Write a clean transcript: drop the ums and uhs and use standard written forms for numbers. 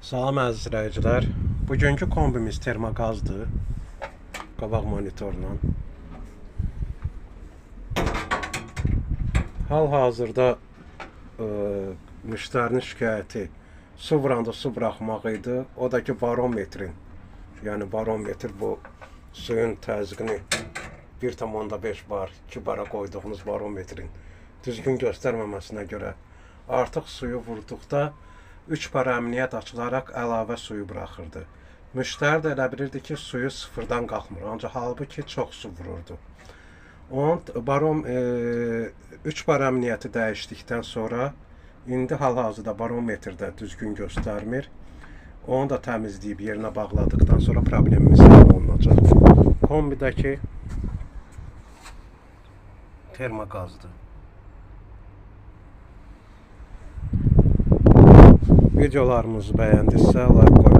Salam əziz izləyicilər. Bugünkü kombimiz termoqazdır. Qabaq monitorla. Hal-hazırda müştərinin şikayəti su vuranda su buraxmaq idi. O da ki barometrin, yəni barometr bu suyun təzyiqini 1,5 bar, 2 bara qoyduğunuz barometrin düzgün göstərməməsinə görə artıq suyu vurduqda 3 bar əmniyyət açılaraq əlavə suyu buraxırdı. Müştəri də elə bilirdi ki, suyu sıfırdan qalxmır. Ancaq halbuki çox su vururdu. Onun 3 bar əmniyyəti dəyişdikdən sonra indi hal-hazırda barometrdə düzgün göstərmir. Onu da təmizləyib yerinə bağladıqdan sonra problemimiz həll olunacaq. Kombidəki termoqazdır. Videolarımızı bəyəndinizsə like qoyun.